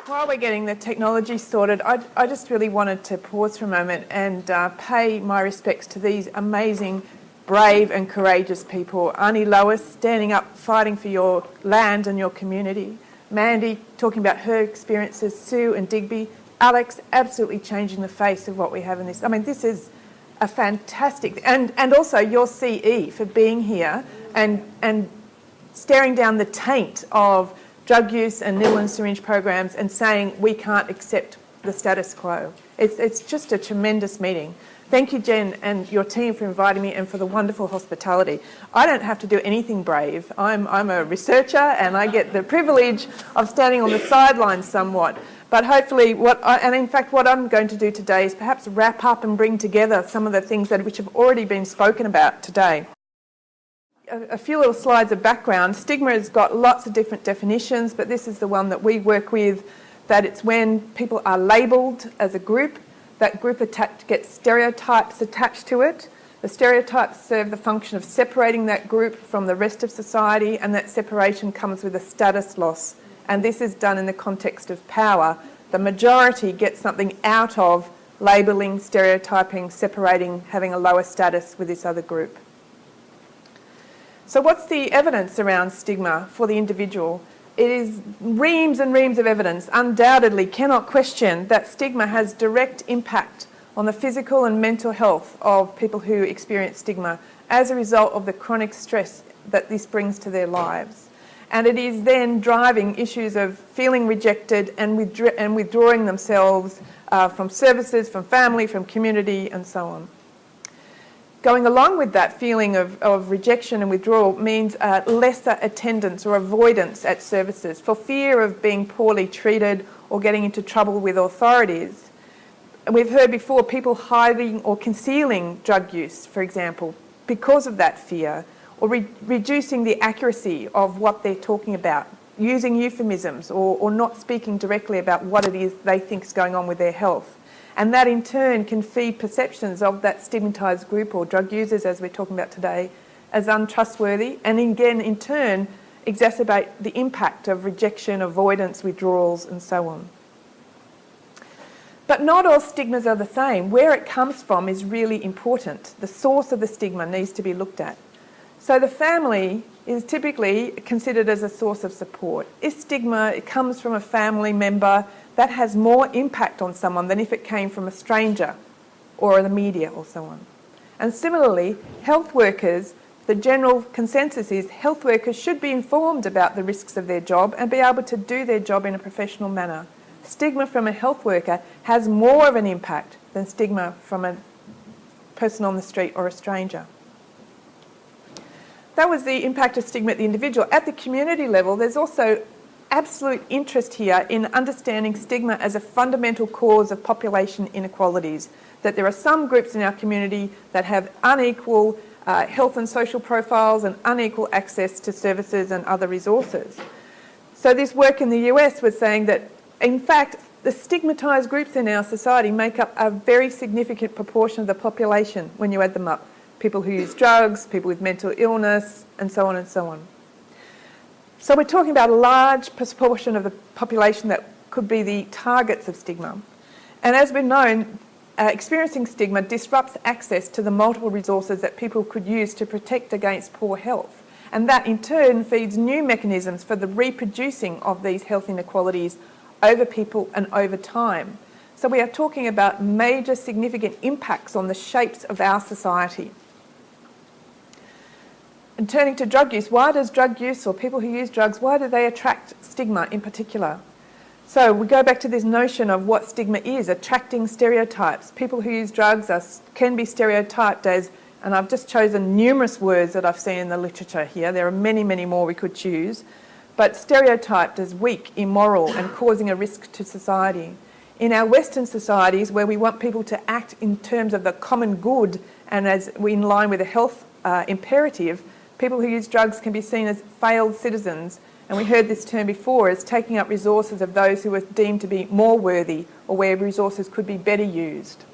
While we're getting the technology sorted, I just really wanted to pause for a moment and pay my respects to these amazing, brave and courageous people. Auntie Lois standing up, fighting for your land and your community. Mandy talking about her experiences, Sue and Digby. Alex absolutely changing the face of what we have in this. I mean, this is a fantastic... And also your CE for being here and staring down the taint of drug use and needle and syringe programs and saying we can't accept the status quo. It's just a tremendous meeting. Thank you, Jen, and your team for inviting me and for the wonderful hospitality. I don't have to do anything brave. I'm a researcher and I get the privilege of standing on the sidelines somewhat. But hopefully, what I'm going to do today is perhaps wrap up and bring together some of the things which have already been spoken about today. A few little slides of background. Stigma has got lots of different definitions, but this is the one that we work with, that it's when people are labelled as a group, that group gets stereotypes attached to it. The stereotypes serve the function of separating that group from the rest of society, and that separation comes with a status loss. And this is done in the context of power. The majority gets something out of labelling, stereotyping, separating, having a lower status with this other group. So what's the evidence around stigma for the individual? It is reams and reams of evidence, undoubtedly cannot question that stigma has direct impact on the physical and mental health of people who experience stigma as a result of the chronic stress that this brings to their lives. And it is then driving issues of feeling rejected and withdrawing themselves from services, from family, from community, and so on. Going along with that feeling of rejection and withdrawal means lesser attendance or avoidance at services for fear of being poorly treated or getting into trouble with authorities. And we've heard before people hiding or concealing drug use, for example, because of that fear, or reducing the accuracy of what they're talking about, using euphemisms or not speaking directly about what it is they think is going on with their health. And that in turn can feed perceptions of that stigmatised group or drug users, as we're talking about today, as untrustworthy, and again in turn exacerbate the impact of rejection, avoidance, withdrawals and so on. But not all stigmas are the same. Where it comes from is really important. The source of the stigma needs to be looked at. So the family is typically considered as a source of support. If stigma comes from a family member, that has more impact on someone than if it came from a stranger or the media or so on. And similarly, health workers, the general consensus is health workers should be informed about the risks of their job and be able to do their job in a professional manner. Stigma from a health worker has more of an impact than stigma from a person on the street or a stranger. That was the impact of stigma at the individual. At the community level, there's also absolute interest here in understanding stigma as a fundamental cause of population inequalities, that there are some groups in our community that have unequal health and social profiles and unequal access to services and other resources. So this work in the US was saying that, in fact, the stigmatised groups in our society make up a very significant proportion of the population when you add them up. People who use drugs, people with mental illness, and so on and so on. So we're talking about a large proportion of the population that could be the targets of stigma. And as we've known, experiencing stigma disrupts access to the multiple resources that people could use to protect against poor health. And that in turn feeds new mechanisms for the reproducing of these health inequalities over people and over time. So we are talking about major significant impacts on the shapes of our society. And turning to drug use, why does drug use or people who use drugs, why do they attract stigma in particular? So we go back to this notion of what stigma is, attracting stereotypes. People who use drugs can be stereotyped as, and I've just chosen numerous words that I've seen in the literature here, there are many, many more we could choose, but stereotyped as weak, immoral and causing a risk to society. In our Western societies, where we want people to act in terms of the common good and as in line with a health imperative, people who use drugs can be seen as failed citizens, and we heard this term before, as taking up resources of those who are deemed to be more worthy or where resources could be better used.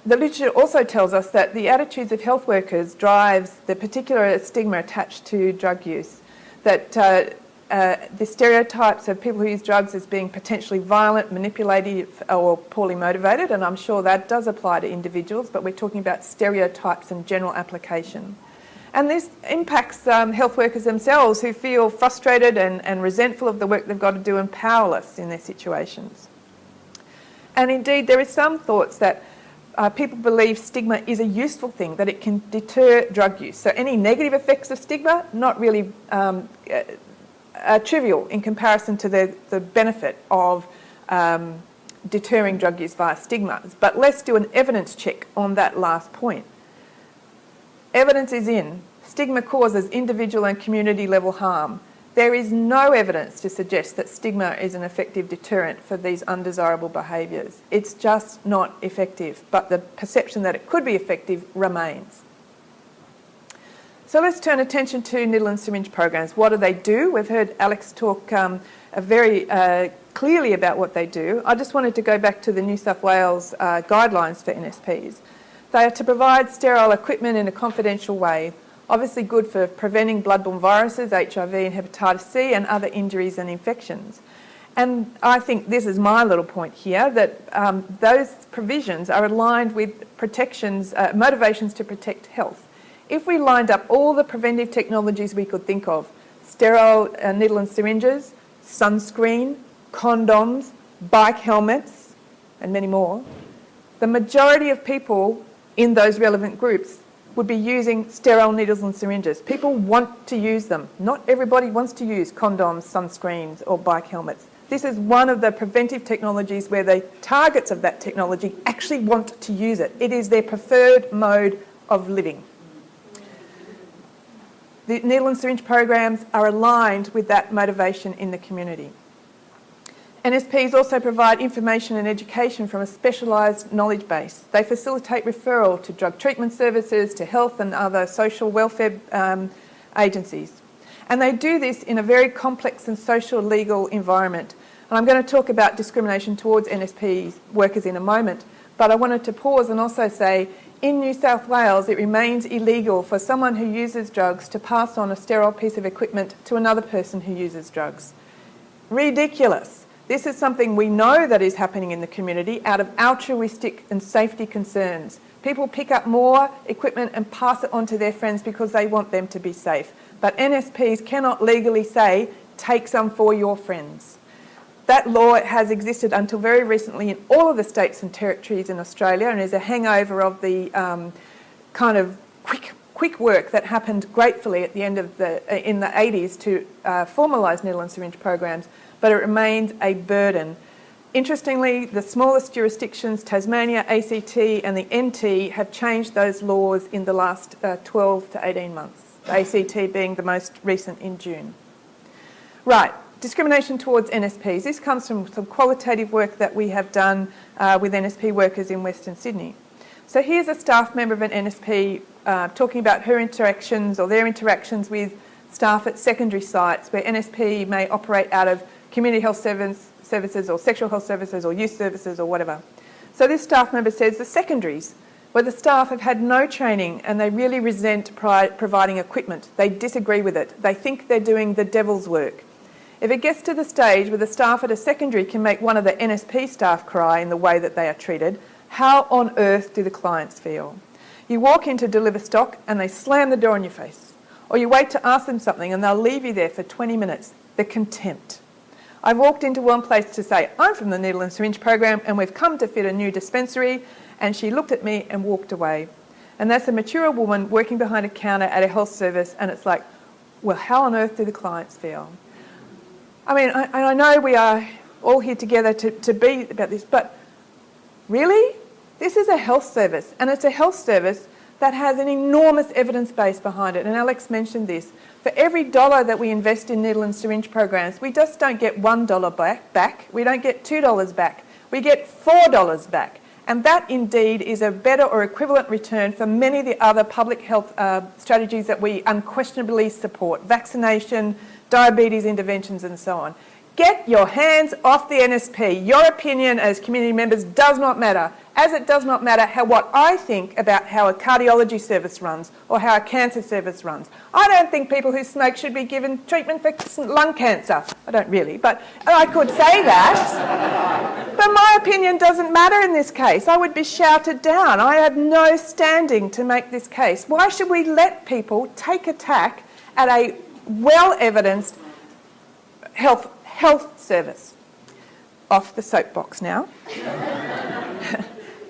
The literature also tells us that the attitudes of health workers drives the particular stigma attached to drug use, that the stereotypes of people who use drugs as being potentially violent, manipulative or poorly motivated, and I'm sure that does apply to individuals, but we're talking about stereotypes and general application. And this impacts health workers themselves who feel frustrated and resentful of the work they've got to do and powerless in their situations. And indeed, there is some thoughts that people believe stigma is a useful thing, that it can deter drug use. So any negative effects of stigma, not really trivial in comparison to the benefit of deterring drug use via stigmas. But let's do an evidence check on that last point. Evidence is in. Stigma causes individual and community level harm. There is no evidence to suggest that stigma is an effective deterrent for these undesirable behaviours. It's just not effective, but the perception that it could be effective remains. So let's turn attention to needle and syringe programs. What do they do? We've heard Alex talk very clearly about what they do. I just wanted to go back to the New South Wales guidelines for NSPs. They are to provide sterile equipment in a confidential way, obviously good for preventing bloodborne viruses, HIV and hepatitis C and other injuries and infections. And I think this is my little point here, that those provisions are aligned with protections, motivations to protect health. If we lined up all the preventive technologies we could think of, sterile needle and syringes, sunscreen, condoms, bike helmets, and many more, the majority of people in those relevant groups would be using sterile needles and syringes. People want to use them. Not everybody wants to use condoms, sunscreens or bike helmets. This is one of the preventive technologies where the targets of that technology actually want to use it. It is their preferred mode of living. The needle and syringe programs are aligned with that motivation in the community. NSPs also provide information and education from a specialised knowledge base. They facilitate referral to drug treatment services, to health and other social welfare agencies. And they do this in a very complex and social legal environment. And I'm going to talk about discrimination towards NSP workers in a moment, but I wanted to pause and also say, in New South Wales, it remains illegal for someone who uses drugs to pass on a sterile piece of equipment to another person who uses drugs. Ridiculous. This is something we know that is happening in the community out of altruistic and safety concerns. People pick up more equipment and pass it on to their friends because they want them to be safe. But NSPs cannot legally say, take some for your friends. That law has existed until very recently in all of the states and territories in Australia and is a hangover of the kind of quick work that happened gratefully at the end of in the 80s to formalise needle and syringe programs, but it remains a burden. Interestingly, the smallest jurisdictions, Tasmania, ACT and the NT, have changed those laws in the last 12 to 18 months, the ACT being the most recent in June. Right, discrimination towards NSPs. This comes from some qualitative work that we have done with NSP workers in Western Sydney. So here's a staff member of an NSP talking about her interactions or their interactions with staff at secondary sites where NSP may operate out of community health services or sexual health services or youth services or whatever. So this staff member says the secondaries, where the staff have had no training and they really resent providing equipment. They disagree with it. They think they're doing the devil's work. If it gets to the stage where the staff at a secondary can make one of the NSP staff cry in the way that they are treated, how on earth do the clients feel? You walk in to deliver stock and they slam the door in your face. Or you wait to ask them something and they'll leave you there for 20 minutes. The contempt. I walked into one place to say, I'm from the needle and syringe program and we've come to fit a new dispensary, and she looked at me and walked away. And that's a mature woman working behind a counter at a health service, and it's like, well, how on earth do the clients feel? I mean, I know we are all here together to be about this, but really? This is a health service, and it's a health service that has an enormous evidence base behind it, and Alex mentioned this. For every dollar that we invest in needle and syringe programs, we just don't get $1 back. We don't get $2 back. We get $4 back. And that indeed is a better or equivalent return for many of the other public health strategies that we unquestionably support. Vaccination, diabetes interventions and so on. Get your hands off the NSP. Your opinion as community members does not matter, as it does not matter what I think about how a cardiology service runs or how a cancer service runs. I don't think people who smoke should be given treatment for lung cancer. I don't really, but I could say that. But my opinion doesn't matter in this case. I would be shouted down. I have no standing to make this case. Why should we let people take attack at a well-evidenced health service? Off the soapbox now.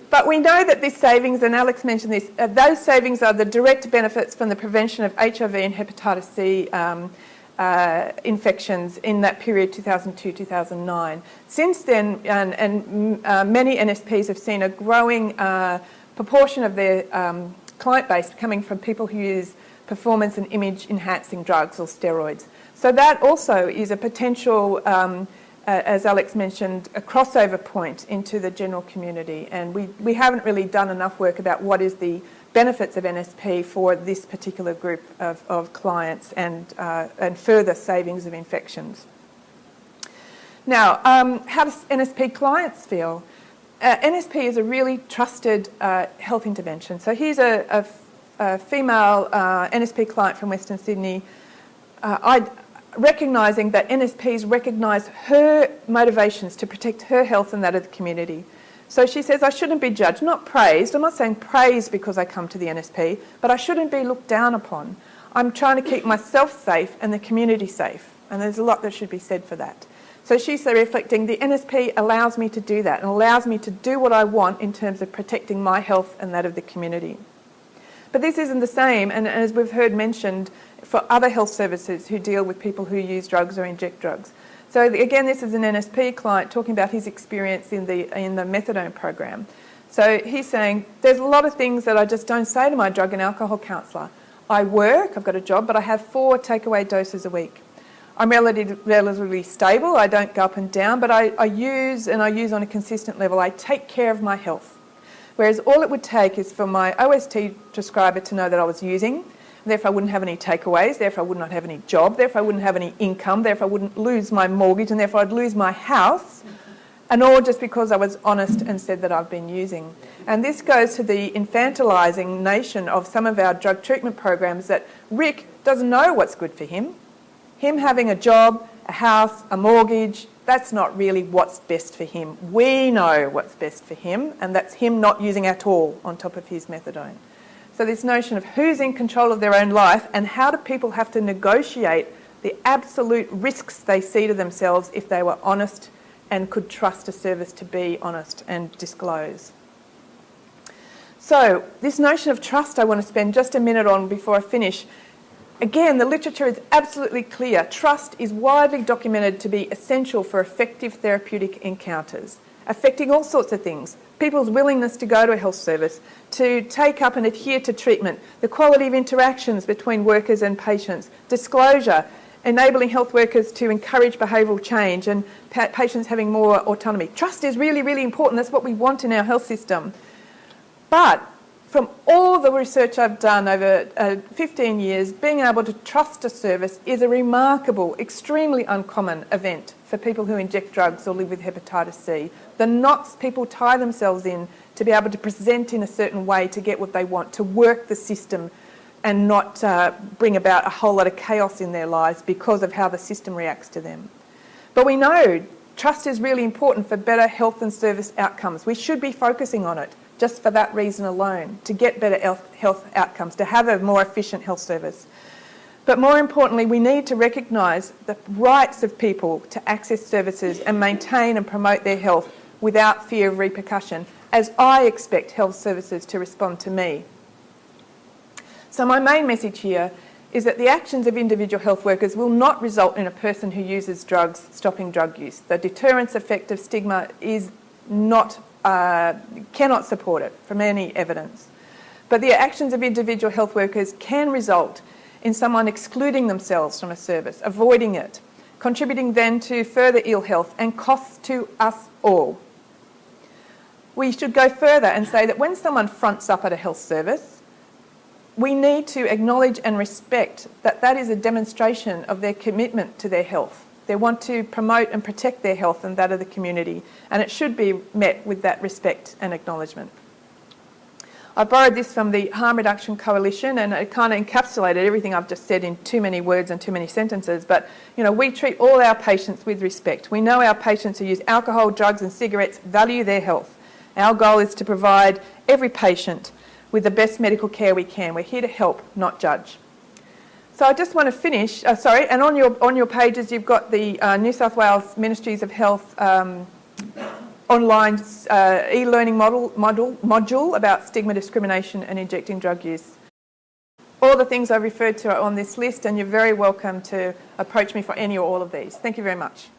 But we know that this savings, and Alex mentioned this, those savings are the direct benefits from the prevention of HIV and hepatitis C infections in that period 2002-2009. Since then, many NSPs have seen a growing proportion of their client base coming from people who use performance and image enhancing drugs or steroids. So that also is a potential, as Alex mentioned, a crossover point into the general community. And we haven't really done enough work about what is the benefits of NSP for this particular group of clients and further savings of infections. Now, how does NSP clients feel? NSP is a really trusted health intervention. So here's a female NSP client from Western Sydney. Recognising that NSPs recognise her motivations to protect her health and that of the community. So she says, I shouldn't be judged, not praised. I'm not saying praised because I come to the NSP, but I shouldn't be looked down upon. I'm trying to keep myself safe and the community safe. And there's a lot that should be said for that. So she's reflecting, the NSP allows me to do that and allows me to do what I want in terms of protecting my health and that of the community. But this isn't the same, and as we've heard mentioned, for other health services who deal with people who use drugs or inject drugs. So again, this is an NSP client talking about his experience in the methadone program. So he's saying, there's a lot of things that I just don't say to my drug and alcohol counsellor. I work, I've got a job, but I have 4 takeaway doses a week. I'm relatively stable, I don't go up and down, but I use on a consistent level. I take care of my health. Whereas all it would take is for my OST prescriber to know that I was using, therefore I wouldn't have any takeaways, therefore I would not have any job, therefore I wouldn't have any income, therefore I wouldn't lose my mortgage, and therefore I'd lose my house, and all just because I was honest and said that I've been using. And this goes to the infantilising nation of some of our drug treatment programs that Rick doesn't know what's good for him. Him having a job, a house, a mortgage, that's not really what's best for him. We know what's best for him, and that's him not using at all on top of his methadone. So this notion of who's in control of their own life and how do people have to negotiate the absolute risks they see to themselves if they were honest and could trust a service to be honest and disclose. So this notion of trust I want to spend just a minute on before I finish. Again, the literature is absolutely clear. Trust is widely documented to be essential for effective therapeutic encounters, affecting all sorts of things. People's willingness to go to a health service, to take up and adhere to treatment, the quality of interactions between workers and patients, disclosure, enabling health workers to encourage behavioural change and patients having more autonomy. Trust is really, really important. That's what we want in our health system. But from all the research I've done over 15 years, being able to trust a service is a remarkable, extremely uncommon event for people who inject drugs or live with hepatitis C. The knots people tie themselves in to be able to present in a certain way to get what they want, to work the system and not bring about a whole lot of chaos in their lives because of how the system reacts to them. But we know trust is really important for better health and service outcomes. We should be focusing on it just for that reason alone, to get better health outcomes, to have a more efficient health service. But more importantly, we need to recognise the rights of people to access services and maintain and promote their health without fear of repercussion, as I expect health services to respond to me. So my main message here is that the actions of individual health workers will not result in a person who uses drugs stopping drug use. The deterrence effect of stigma is not cannot support it from any evidence. But the actions of individual health workers can result in someone excluding themselves from a service, avoiding it, contributing then to further ill health and costs to us all. We should go further and say that when someone fronts up at a health service, we need to acknowledge and respect that that is a demonstration of their commitment to their health. They want to promote and protect their health and that of the community, and it should be met with that respect and acknowledgement. I borrowed this from the Harm Reduction Coalition, and it kind of encapsulated everything I've just said in too many words and too many sentences. But, you know, we treat all our patients with respect. We know our patients who use alcohol, drugs and cigarettes value their health. Our goal is to provide every patient with the best medical care we can. We're here to help, not judge. So I just want to finish, and on your pages you've got the New South Wales Ministries of Health online e-learning module about stigma, discrimination and injecting drug use. All the things I referred to are on this list, and you're very welcome to approach me for any or all of these. Thank you very much.